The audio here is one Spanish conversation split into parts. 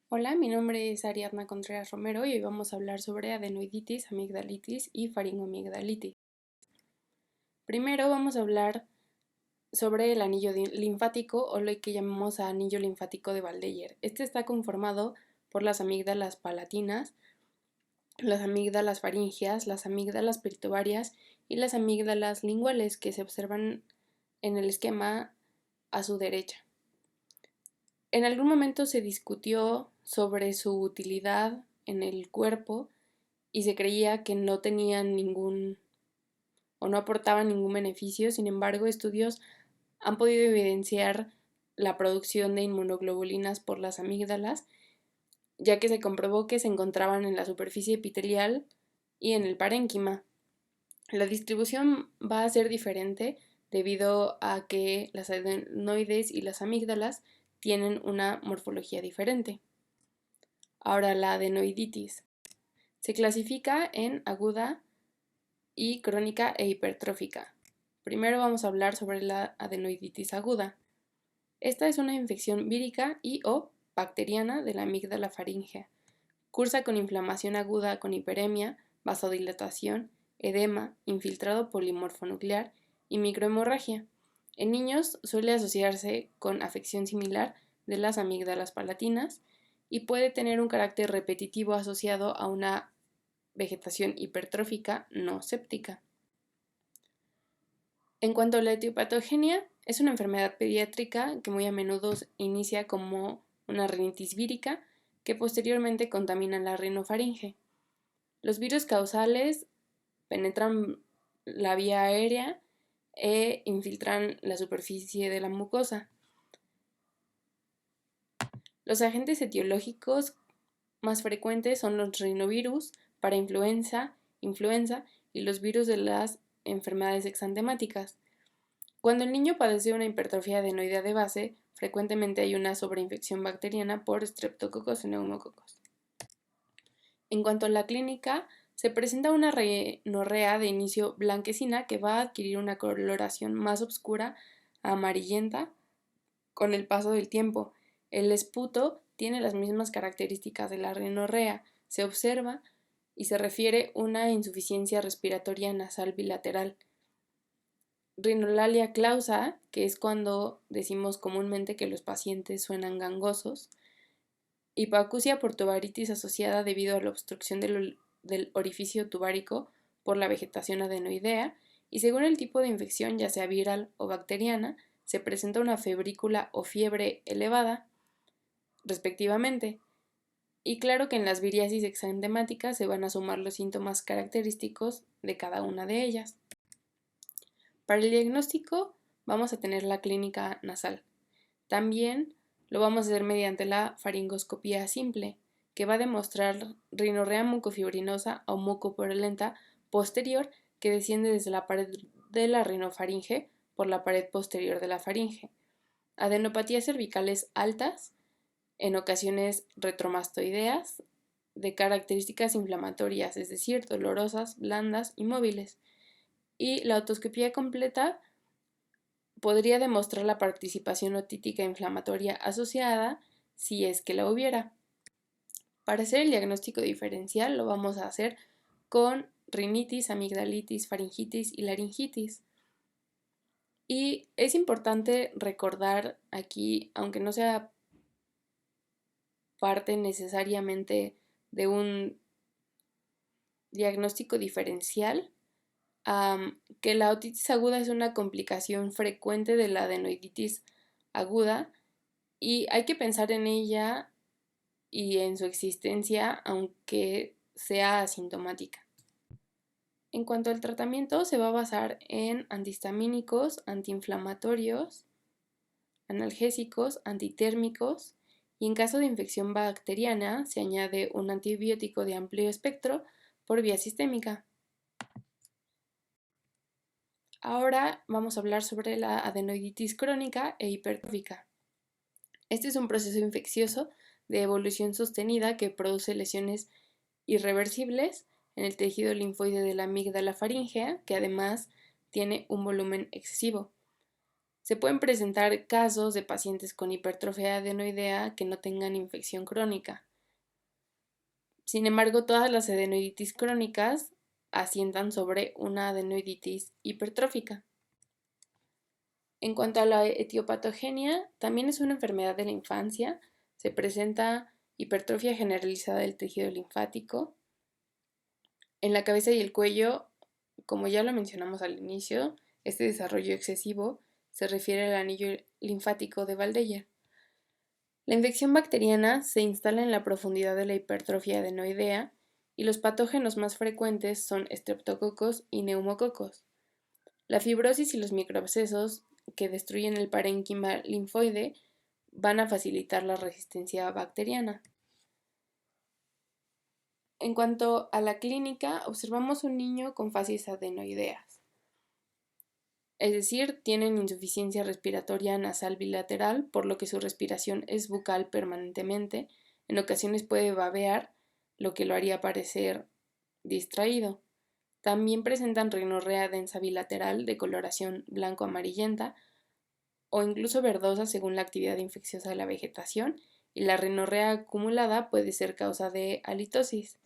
Hola, mi nombre es Ariadna Contreras Romero y hoy vamos a hablar sobre adenoiditis, amigdalitis y faringoamigdalitis. Primero vamos a hablar sobre el anillo linfático o lo que llamamos anillo linfático de Waldeyer. Este está conformado por las amígdalas palatinas, las amígdalas faringeas, las amígdalas peritovarias y las amígdalas linguales que se observan en el esquema a su derecha. En algún momento se discutió sobre su utilidad en el cuerpo y se creía que no tenían ningún o no aportaban ningún beneficio. Sin embargo, estudios han podido evidenciar la producción de inmunoglobulinas por las amígdalas, ya que se comprobó que se encontraban en la superficie epitelial y en el parénquima. La distribución va a ser diferente debido a que las adenoides y las amígdalas tienen una morfología diferente. Ahora, la adenoiditis se clasifica en aguda y crónica e hipertrófica. Primero vamos a hablar sobre la adenoiditis aguda. Esta es una infección vírica y o bacteriana de la amígdala faríngea. Cursa con inflamación aguda con hiperemia, vasodilatación, edema, infiltrado polimorfonuclear y microhemorragia. En niños suele asociarse con afección similar de las amígdalas palatinas y puede tener un carácter repetitivo asociado a una vegetación hipertrófica no séptica. En cuanto a la etiopatogenia, es una enfermedad pediátrica que muy a menudo inicia como una rinitis vírica que posteriormente contamina la rinofaringe. Los virus causales penetran la vía aérea e infiltran la superficie de la mucosa. Los agentes etiológicos más frecuentes son los rinovirus para influenza y los virus de las enfermedades exantemáticas. Cuando el niño padece una hipertrofia adenoidea de base, frecuentemente hay una sobreinfección bacteriana por Streptococcus y neumococos. En cuanto a la clínica, se presenta una rinorrea de inicio blanquecina que va a adquirir una coloración más oscura a amarillenta con el paso del tiempo. El esputo tiene las mismas características de la rinorrea. Se observa y se refiere una insuficiencia respiratoria nasal bilateral. Rhinolalia clausa, que es cuando decimos comúnmente que los pacientes suenan gangosos. Hipoacusia por tubaritis asociada debido a la obstrucción del orificio tubárico por la vegetación adenoidea, y según el tipo de infección, ya sea viral o bacteriana, se presenta una febrícula o fiebre elevada, respectivamente. Y claro que en las viriasis exantemáticas se van a sumar los síntomas característicos de cada una de ellas. Para el diagnóstico vamos a tener la clínica nasal. También lo vamos a hacer mediante la faringoscopía simple, que va a demostrar rinorrea mucofibrinosa o mucopurulenta posterior que desciende desde la pared de la rinofaringe por la pared posterior de la faringe. Adenopatías cervicales altas, en ocasiones retromastoideas, de características inflamatorias, es decir, dolorosas, blandas y móviles. Y la otoscopía completa podría demostrar la participación otítica inflamatoria asociada si es que la hubiera. Para hacer el diagnóstico diferencial lo vamos a hacer con rinitis, amigdalitis, faringitis y laringitis. Y es importante recordar aquí, aunque no sea parte necesariamente de un diagnóstico diferencial, que la otitis aguda es una complicación frecuente de la adenoiditis aguda y hay que pensar en ella y en su existencia aunque sea asintomática. En cuanto al tratamiento, se va a basar en antihistamínicos, antiinflamatorios, analgésicos, antitérmicos y en caso de infección bacteriana se añade un antibiótico de amplio espectro por vía sistémica. Ahora vamos a hablar sobre la adenoiditis crónica e hipertrófica. Este es un proceso infeccioso de evolución sostenida que produce lesiones irreversibles en el tejido linfoide de la amígdala faríngea, que además tiene un volumen excesivo. Se pueden presentar casos de pacientes con hipertrofia adenoidea que no tengan infección crónica. Sin embargo, todas las adenoiditis crónicas asientan sobre una adenoiditis hipertrófica. En cuanto a la etiopatogenia, también es una enfermedad de la infancia. Se presenta hipertrofia generalizada del tejido linfático. En la cabeza y el cuello, como ya lo mencionamos al inicio, este desarrollo excesivo se refiere al anillo linfático de Waldeyer. La infección bacteriana se instala en la profundidad de la hipertrofia adenoidea y los patógenos más frecuentes son estreptococos y neumococos. La fibrosis y los microabscesos que destruyen el parénquima linfoide van a facilitar la resistencia bacteriana. En cuanto a la clínica, observamos un niño con facies adenoideas, es decir, tienen insuficiencia respiratoria nasal bilateral, por lo que su respiración es bucal permanentemente. En ocasiones puede babear, lo que lo haría parecer distraído. También presentan rinorrea densa bilateral de coloración blanco-amarillenta o incluso verdosa según la actividad infecciosa de la vegetación, y la rinorrea acumulada puede ser causa de halitosis.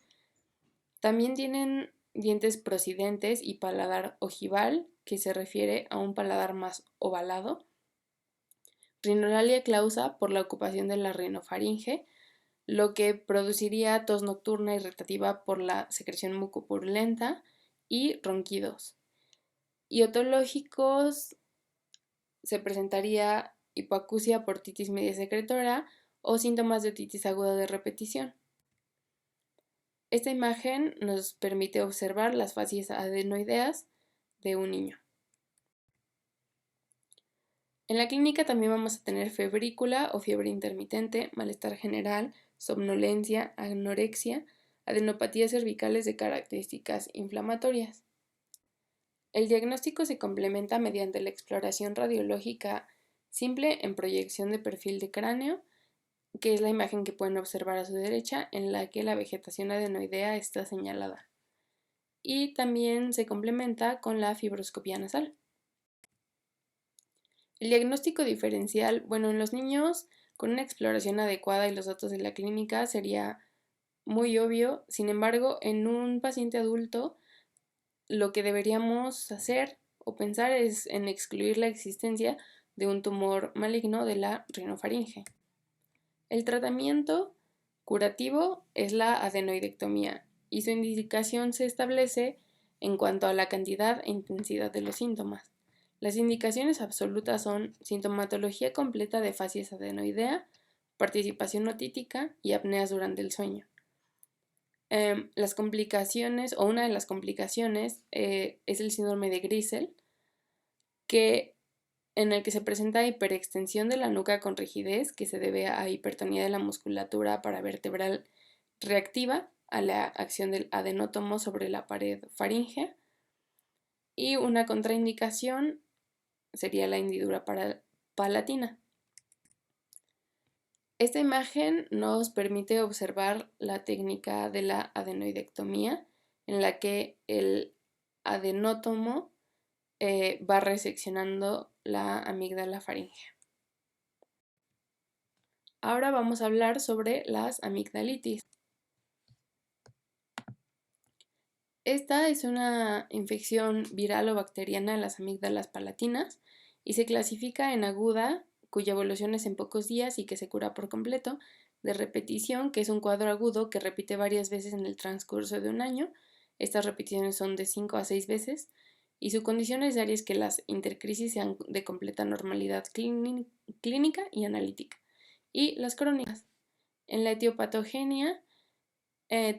También tienen dientes procidentes y paladar ojival, que se refiere a un paladar más ovalado. Rhinolalia clausa por la ocupación de la rinofaringe, lo que produciría tos nocturna irritativa por la secreción mucopurulenta y ronquidos. Y otológicos se presentaría hipoacusia por otitis media secretora o síntomas de otitis aguda de repetición. Esta imagen nos permite observar las facies adenoideas de un niño. En la clínica también vamos a tener febrícula o fiebre intermitente, malestar general, somnolencia, anorexia, adenopatías cervicales de características inflamatorias. El diagnóstico se complementa mediante la exploración radiológica simple en proyección de perfil de cráneo, que es la imagen que pueden observar a su derecha, en la que la vegetación adenoidea está señalada. Y también se complementa con la fibroscopía nasal. El diagnóstico diferencial, bueno, en los niños con una exploración adecuada y los datos de la clínica sería muy obvio. Sin embargo, en un paciente adulto, lo que deberíamos hacer o pensar es en excluir la existencia de un tumor maligno de la rinofaringe. El tratamiento curativo es la adenoidectomía y su indicación se establece en cuanto a la cantidad e intensidad de los síntomas. Las indicaciones absolutas son sintomatología completa de facies adenoidea, participación otítica y apneas durante el sueño. Las complicaciones, o una de las complicaciones, es el síndrome de Grisel, en el que se presenta hiperextensión de la nuca con rigidez, que se debe a hipertonía de la musculatura paravertebral reactiva a la acción del adenótomo sobre la pared faríngea, y una contraindicación sería la hendidura palatina. Esta imagen nos permite observar la técnica de la adenoidectomía, en la que el adenótomo va reseccionando la amígdala faríngea. Ahora vamos a hablar sobre las amigdalitis. Esta es una infección viral o bacteriana de las amígdalas palatinas y se clasifica en aguda, cuya evolución es en pocos días y que se cura por completo, de repetición, que es un cuadro agudo que repite varias veces en el transcurso de un año. Estas repeticiones son de 5 a 6 veces y su condición necesaria es que las intercrisis sean de completa normalidad clínica y analítica. Y las crónicas. En la etiopatogenia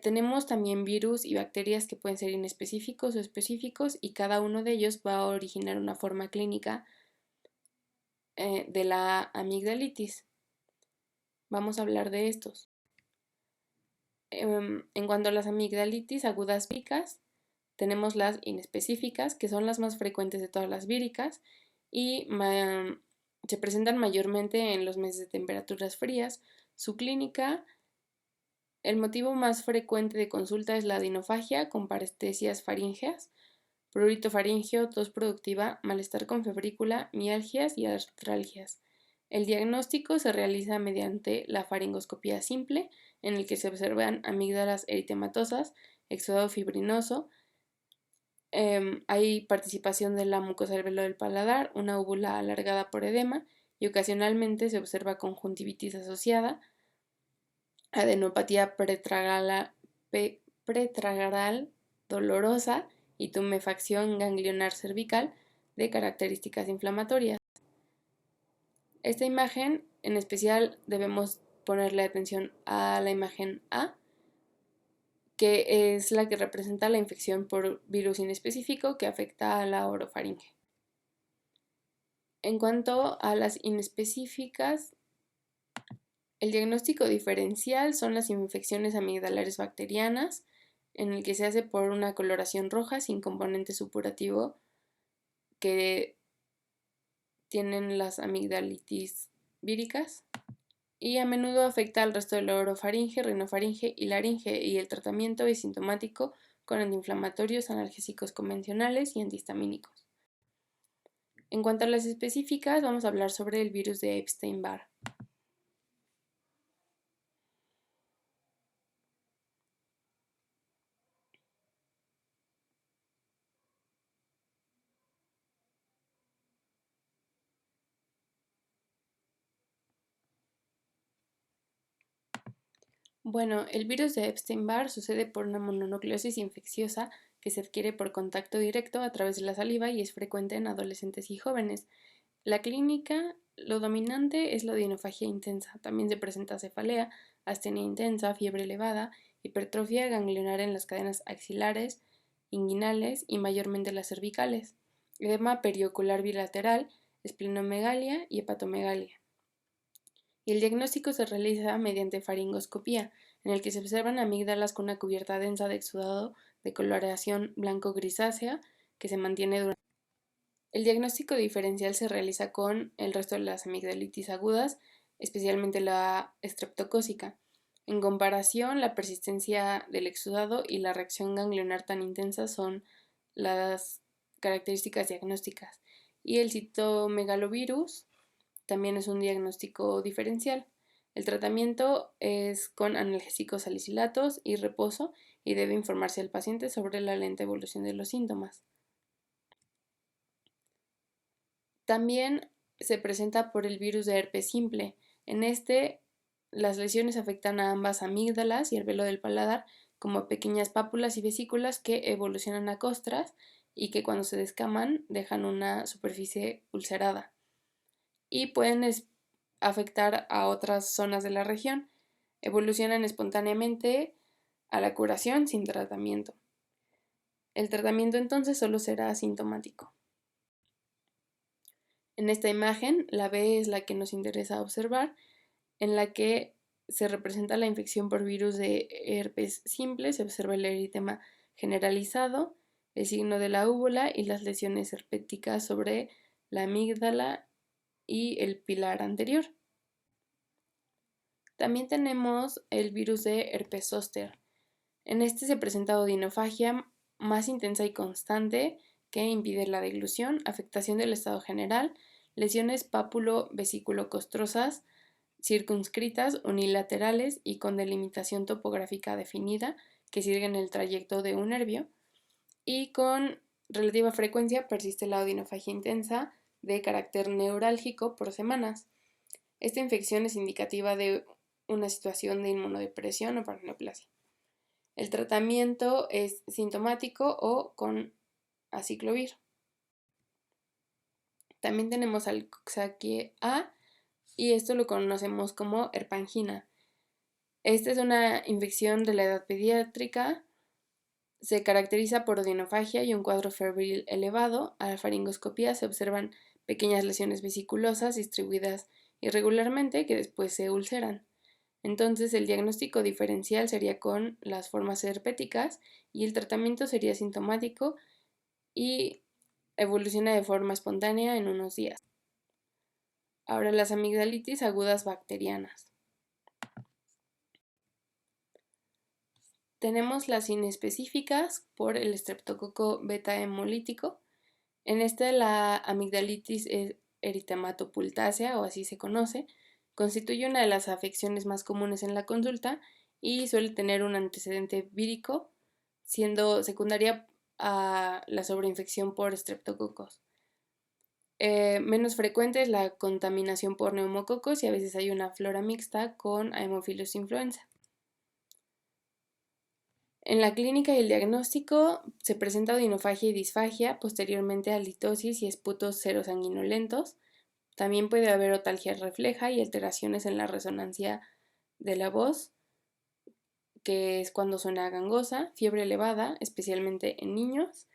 tenemos también virus y bacterias que pueden ser inespecíficos o específicos, y cada uno de ellos va a originar una forma clínica de la amigdalitis. Vamos a hablar de estos. En cuanto a las amigdalitis agudas víricas, tenemos las inespecíficas, que son las más frecuentes de todas las víricas y se presentan mayormente en los meses de temperaturas frías. Su clínica, el motivo más frecuente de consulta es la adenofagia con parestesias faríngeas, prurito faríngeo, tos productiva, malestar con febrícula, mialgias y artralgias. El diagnóstico se realiza mediante la faringoscopía simple, en el que se observan amígdalas eritematosas, exudado fibrinoso, hay participación de la mucosa del velo del paladar, una úvula alargada por edema y ocasionalmente se observa conjuntivitis asociada, adenopatía pretragal dolorosa y tumefacción ganglionar cervical de características inflamatorias. Esta imagen, en especial, debemos ponerle atención a la imagen A, que es la que representa la infección por virus inespecífico que afecta a la orofaringe. En cuanto a las inespecíficas, el diagnóstico diferencial son las infecciones amigdalares bacterianas, en el que se hace por una coloración roja sin componente supurativo que tienen las amigdalitis víricas y a menudo afecta al resto de la orofaringe, rinofaringe y laringe, y el tratamiento es sintomático con antiinflamatorios, analgésicos convencionales y antihistamínicos. En cuanto a las específicas, vamos a hablar sobre el virus de Epstein-Barr. Bueno, el virus de Epstein-Barr sucede por una mononucleosis infecciosa que se adquiere por contacto directo a través de la saliva y es frecuente en adolescentes y jóvenes. La clínica, lo dominante es la odinofagia intensa. También se presenta cefalea, astenia intensa, fiebre elevada, hipertrofia ganglionar en las cadenas axilares, inguinales y mayormente las cervicales, edema periocular bilateral, esplenomegalia y hepatomegalia. Y el diagnóstico se realiza mediante faringoscopía, en el que se observan amígdalas con una cubierta densa de exudado de coloración blanco-grisácea que se mantiene durante. El diagnóstico diferencial se realiza con el resto de las amigdalitis agudas, especialmente la estreptocócica. En comparación, la persistencia del exudado y la reacción ganglionar tan intensa son las características diagnósticas. Y el citomegalovirus también es un diagnóstico diferencial. El tratamiento es con analgésicos salicilatos y reposo y debe informarse al paciente sobre la lenta evolución de los síntomas. También se presenta por el virus de herpes simple. En este, las lesiones afectan a ambas amígdalas y el velo del paladar como pequeñas pápulas y vesículas que evolucionan a costras y que cuando se descaman dejan una superficie ulcerada y pueden afectar a otras zonas de la región. Evolucionan espontáneamente a la curación sin tratamiento. El tratamiento entonces solo será asintomático. En esta imagen, la B es la que nos interesa observar, en la que se representa la infección por virus de herpes simple, se observa el eritema generalizado, el signo de la úvula y las lesiones herpéticas sobre la amígdala y el pilar anterior. También tenemos el virus de herpes zóster. En este se presenta odinofagia más intensa y constante que impide la deglución, afectación del estado general, lesiones pápulo-vesículo-costrosas circunscritas, unilaterales y con delimitación topográfica definida que siguen el trayecto de un nervio, y con relativa frecuencia persiste la odinofagia intensa de carácter neurálgico por semanas. Esta infección es indicativa de una situación de inmunodepresión o paraneoplasia. El tratamiento es sintomático o con aciclovir. También tenemos al Coxsackie A y esto lo conocemos como herpangina. Esta es una infección de la edad pediátrica. Se caracteriza por odinofagia y un cuadro febril elevado. A la faringoscopía se observan pequeñas lesiones vesiculosas distribuidas irregularmente que después se ulceran. Entonces el diagnóstico diferencial sería con las formas herpéticas y el tratamiento sería sintomático y evoluciona de forma espontánea en unos días. Ahora las amigdalitis agudas bacterianas. Tenemos las inespecíficas por el estreptococo beta hemolítico. En este la amigdalitis eritematopulácea, o así se conoce, constituye una de las afecciones más comunes en la consulta y suele tener un antecedente vírico, siendo secundaria a la sobreinfección por estreptococos. Menos frecuente es la contaminación por neumococos y a veces hay una flora mixta con Haemophilus influenza. En la clínica y el diagnóstico se presenta odinofagia y disfagia, posteriormente halitosis y esputos serosanguinolentos. También puede haber otalgia refleja y alteraciones en la resonancia de la voz, que es cuando suena gangosa, fiebre elevada, especialmente en niños,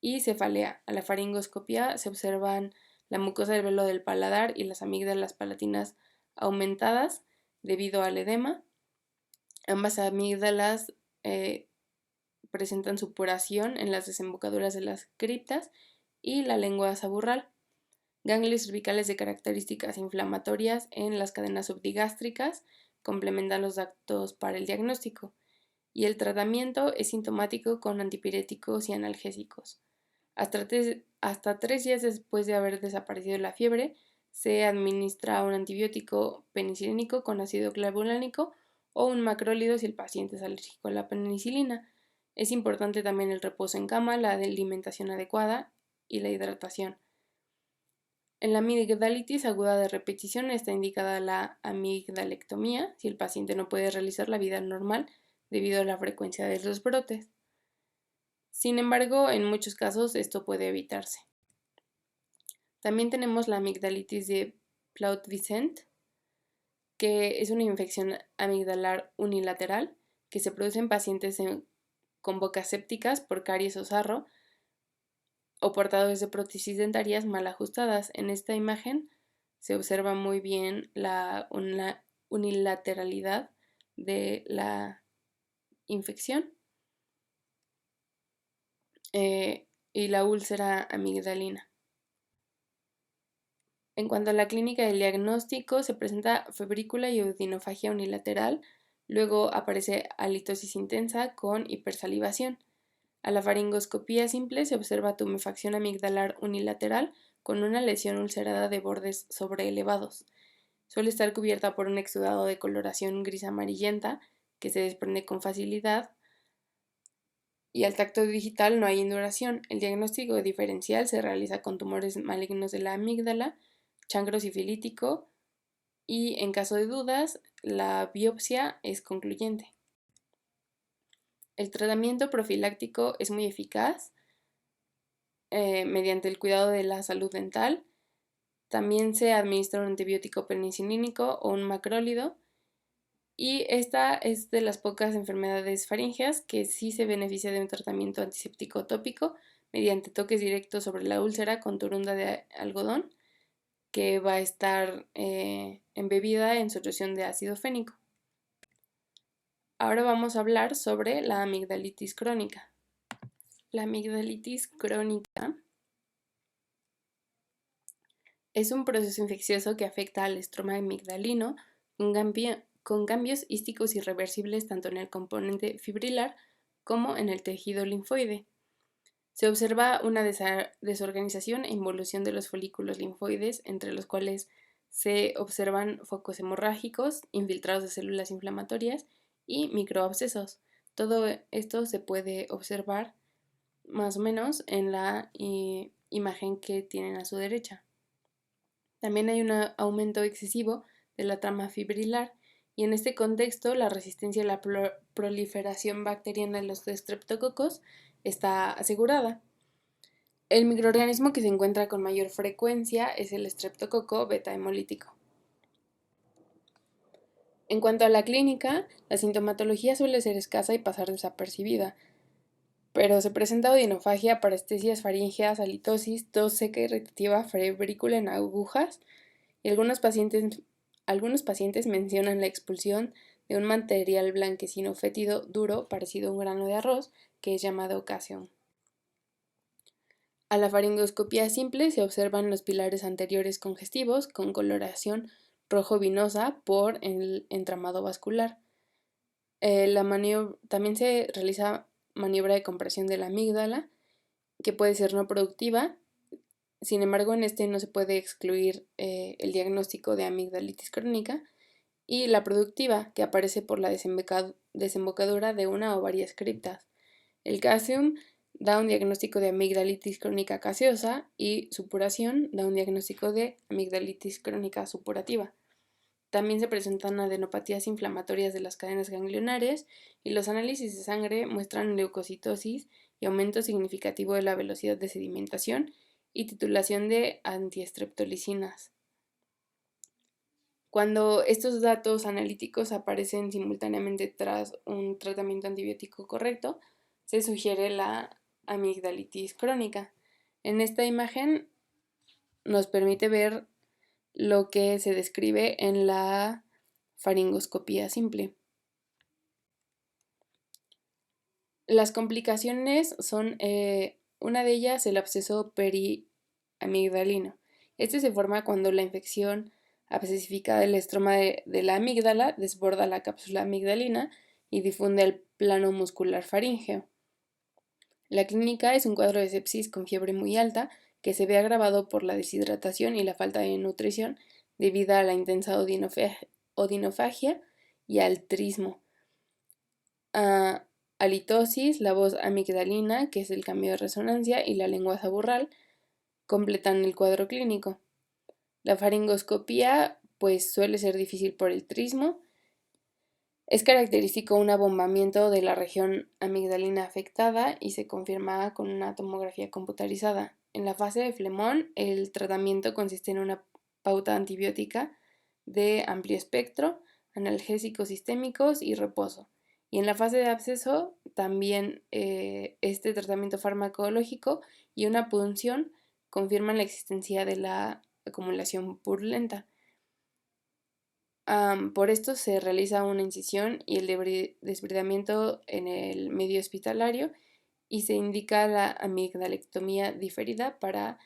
y cefalea. A la faringoscopia se observan la mucosa del velo del paladar y las amígdalas palatinas aumentadas debido al edema. Ambas amígdalas presentan supuración en las desembocaduras de las criptas y la lengua saburral. Ganglios cervicales de características inflamatorias en las cadenas subdigástricas complementan los datos para el diagnóstico y el tratamiento es sintomático con antipiréticos y analgésicos. Hasta 3 días después de haber desaparecido la fiebre, se administra un antibiótico penicilínico con ácido clavulánico o un macrólido si el paciente es alérgico a la penicilina. Es importante también el reposo en cama, la alimentación adecuada y la hidratación. En la amigdalitis aguda de repetición está indicada la amigdalectomía si el paciente no puede realizar la vida normal debido a la frecuencia de los brotes. Sin embargo, en muchos casos esto puede evitarse. También tenemos la amigdalitis de Plaut-Vicent, que es una infección amigdalar unilateral que se produce en pacientes con bocas sépticas por caries o sarro o portadores de prótesis dentarias mal ajustadas. En esta imagen se observa muy bien la unilateralidad de la infección y la úlcera amigdalina. En cuanto a la clínica del diagnóstico, se presenta febrícula y odinofagia unilateral, luego aparece halitosis intensa con hipersalivación. A la faringoscopía simple se observa tumefacción amigdalar unilateral con una lesión ulcerada de bordes sobreelevados. Suele estar cubierta por un exudado de coloración gris amarillenta que se desprende con facilidad y al tacto digital no hay induración. El diagnóstico diferencial se realiza con tumores malignos de la amígdala, chancro sifilítico y en caso de dudas la biopsia es concluyente. El tratamiento profiláctico es muy eficaz mediante el cuidado de la salud dental. También se administra un antibiótico penicilínico o un macrólido y esta es de las pocas enfermedades faríngeas que sí se beneficia de un tratamiento antiséptico tópico mediante toques directos sobre la úlcera con turunda de algodón que va a estar embebida en solución de ácido fénico. Ahora vamos a hablar sobre la amigdalitis crónica. La amigdalitis crónica es un proceso infeccioso que afecta al estroma amigdalino con cambios hísticos irreversibles tanto en el componente fibrilar como en el tejido linfoide. Se observa una desorganización e involución de los folículos linfoides, entre los cuales se observan focos hemorrágicos, infiltrados de células inflamatorias y microabscesos. Todo esto se puede observar más o menos en la imagen que tienen a su derecha. También hay un aumento excesivo de la trama fibrilar y en este contexto la resistencia a la proliferación bacteriana de los estreptococos está asegurada. El microorganismo que se encuentra con mayor frecuencia es el estreptococo beta hemolítico. En cuanto a la clínica, la sintomatología suele ser escasa y pasar desapercibida, pero se presenta odinofagia, parestesias faríngeas, halitosis, tos seca irritativa, febrícula en agujas y algunos pacientes mencionan la expulsión de un material blanquecino fétido duro parecido a un grano de arroz que es llamado cation. A la faringoscopía simple se observan los pilares anteriores congestivos con coloración rojo vinosa por el entramado vascular. También se realiza maniobra de compresión de la amígdala, que puede ser no productiva. Sin embargo, en este no se puede excluir el diagnóstico de amigdalitis crónica, y la productiva, que aparece por la desembocadura de una o varias criptas. El Casium da un diagnóstico de amigdalitis crónica gaseosa y supuración da un diagnóstico de amigdalitis crónica supurativa. También se presentan adenopatías inflamatorias de las cadenas ganglionares, y los análisis de sangre muestran leucocitosis y aumento significativo de la velocidad de sedimentación y titulación de antiestreptolicinas. Cuando estos datos analíticos aparecen simultáneamente tras un tratamiento antibiótico correcto, se sugiere la amigdalitis crónica. En esta imagen nos permite ver lo que se describe en la faringoscopía simple. Las complicaciones son, una de ellas, el absceso periamigdalino. Este se forma cuando la infección abscesificada del estroma de la amígdala desborda la cápsula amigdalina y difunde el plano muscular faríngeo. La clínica es un cuadro de sepsis con fiebre muy alta, que se ve agravado por la deshidratación y la falta de nutrición debido a la intensa odinofagia y al trismo. Halitosis, la voz amigdalina, que es el cambio de resonancia, y la lengua saburral completan el cuadro clínico. La faringoscopía pues suele ser difícil por el trismo. Es característico un abombamiento de la región amigdalina afectada y se confirma con una tomografía computarizada. En la fase de flemón, el tratamiento consiste en una pauta antibiótica de amplio espectro, analgésicos sistémicos y reposo. Y en la fase de absceso, también este tratamiento farmacológico y una punción confirman la existencia de la acumulación purulenta. Por esto se realiza una incisión y el desbridamiento en el medio hospitalario, y se indica la amigdalectomía diferida para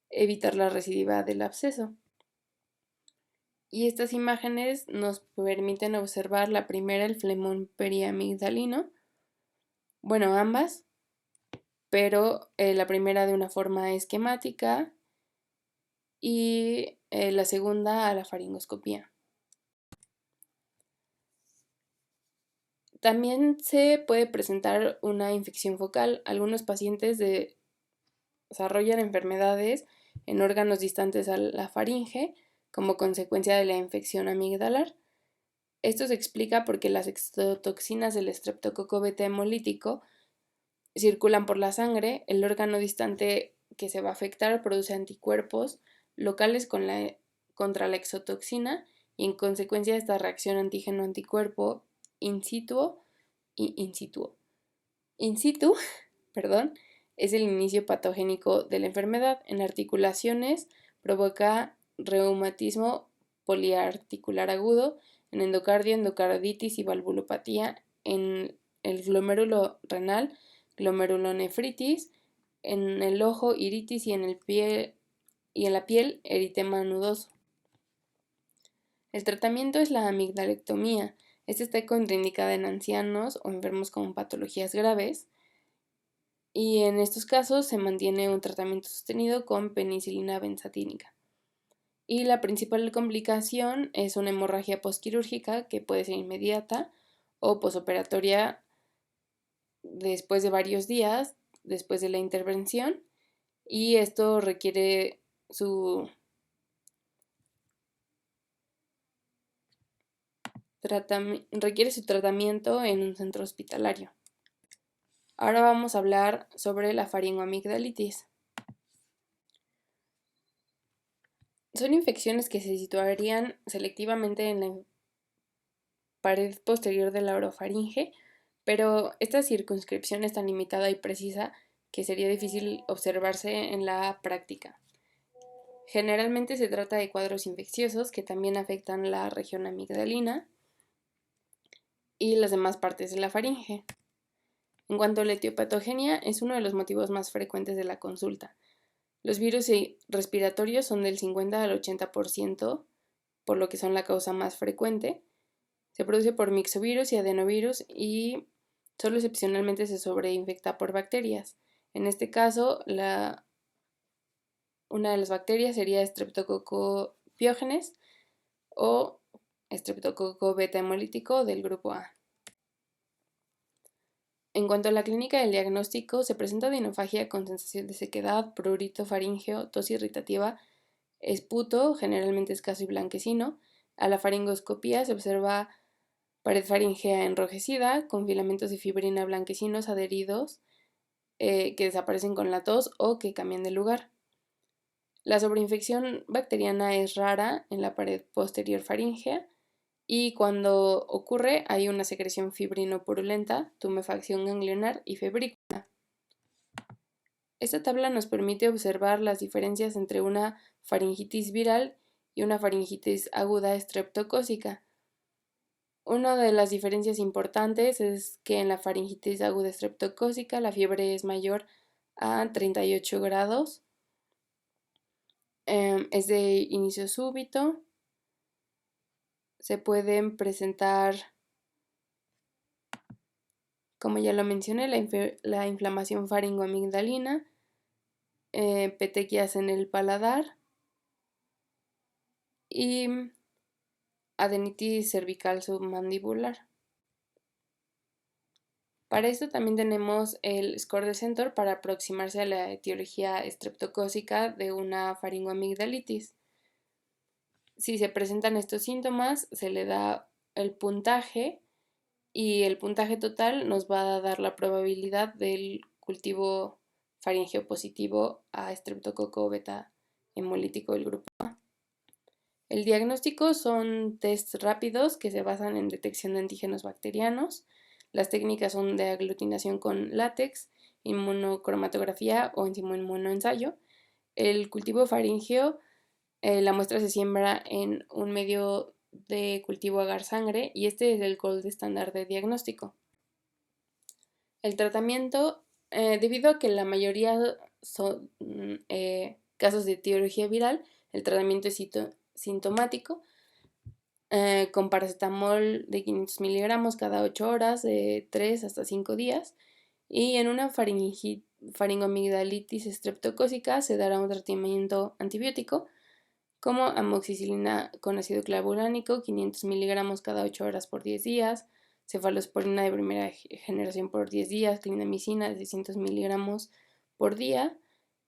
evitar la recidiva del absceso. Y estas imágenes nos permiten observar la primera, el flemón periamigdalino, bueno, ambas, pero la primera de una forma esquemática y la segunda a la faringoscopía. También se puede presentar una infección focal. Algunos pacientes desarrollan enfermedades en órganos distantes a la faringe como consecuencia de la infección amigdalar. Esto se explica porque las exotoxinas del estreptococo beta hemolítico circulan por la sangre. El órgano distante que se va a afectar produce anticuerpos locales contra la exotoxina, y en consecuencia de esta reacción antígeno-anticuerpo in situ y in situ. In situ, perdón, es el inicio patogénico de la enfermedad. En articulaciones provoca reumatismo poliarticular agudo, en endocardio, endocarditis y valvulopatía, en el glomérulo renal, glomerulonefritis, en el ojo, iritis, y en la piel, eritema nudoso. El tratamiento es la amigdalectomía. Esta está contraindicada en ancianos o enfermos con patologías graves, y en estos casos se mantiene un tratamiento sostenido con penicilina benzatínica. Y la principal complicación es una hemorragia postquirúrgica, que puede ser inmediata o posoperatoria después de varios días después de la intervención, y esto requiere su tratamiento en un centro hospitalario. Ahora vamos a hablar sobre la faringoamigdalitis. Son infecciones que se situarían selectivamente en la pared posterior de la orofaringe, pero esta circunscripción es tan limitada y precisa que sería difícil observarse en la práctica. Generalmente se trata de cuadros infecciosos que también afectan la región amigdalina y las demás partes de la faringe. En cuanto a la etiopatogenia, es uno de los motivos más frecuentes de la consulta. Los virus respiratorios son del 50 al 80%, por lo que son la causa más frecuente. Se produce por mixovirus y adenovirus y solo excepcionalmente se sobreinfecta por bacterias. En este caso, una de las bacterias sería Streptococcus pyogenes o Streptococcus beta hemolítico del grupo A. En cuanto a la clínica del diagnóstico, se presenta dinofagia con sensación de sequedad, prurito faríngeo, tos irritativa, esputo, generalmente escaso y blanquecino. A la faringoscopía se observa pared faríngea enrojecida, con filamentos de fibrina blanquecinos adheridos que desaparecen con la tos o que cambian de lugar. La sobreinfección bacteriana es rara en la pared posterior faríngea y cuando ocurre hay una secreción fibrino-purulenta, tumefacción ganglionar y febrícula. Esta tabla nos permite observar las diferencias entre una faringitis viral y una faringitis aguda estreptocócica. Una de las diferencias importantes es que en la faringitis aguda estreptocócica la fiebre es mayor a 38 grados, es de inicio súbito, se pueden presentar, como ya lo mencioné, la inflamación faringoamigdalina, petequias en el paladar y adenitis cervical submandibular. Para esto también tenemos el score de Centor para aproximarse a la etiología estreptocócica de una faringoamigdalitis. Si se presentan estos síntomas, se le da el puntaje y el puntaje total nos va a dar la probabilidad del cultivo faríngeo positivo a estreptococo beta hemolítico del grupo A. El diagnóstico son tests rápidos que se basan en detección de antígenos bacterianos. Las técnicas son de aglutinación con látex, inmunocromatografía o enzimo-inmunoensayo. El cultivo faríngeo, la muestra se siembra en un medio de cultivo agar sangre y este es el gold estándar de diagnóstico. El tratamiento, debido a que la mayoría son casos de etiología viral, el tratamiento es sintomático con paracetamol de 500 miligramos cada 8 horas de 3 hasta 5 días y en una faringoamigdalitis estreptocócica se dará un tratamiento antibiótico como amoxicilina con ácido clavulánico 500 miligramos cada 8 horas por 10 días, cefalosporina de primera generación por 10 días, clindamicina de 600 miligramos por día,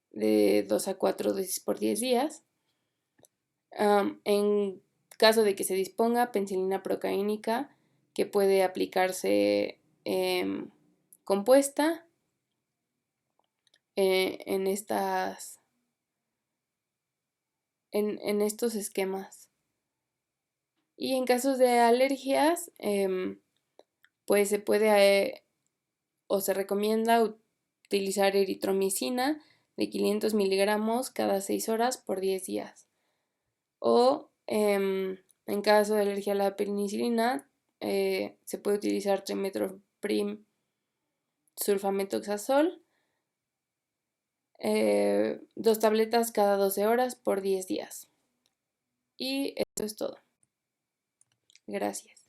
de 2 a 4 dosis por 10 días. En caso de que se disponga, penicilina procaínica que puede aplicarse compuesta en estos esquemas. Y en casos de alergias, pues se puede o se recomienda utilizar eritromicina de 500 miligramos cada 6 horas por 10 días. O en caso de alergia a la penicilina, se puede utilizar trimethoprim sulfametoxazol, 2 tabletas cada 12 horas por 10 días. Y esto es todo. Gracias.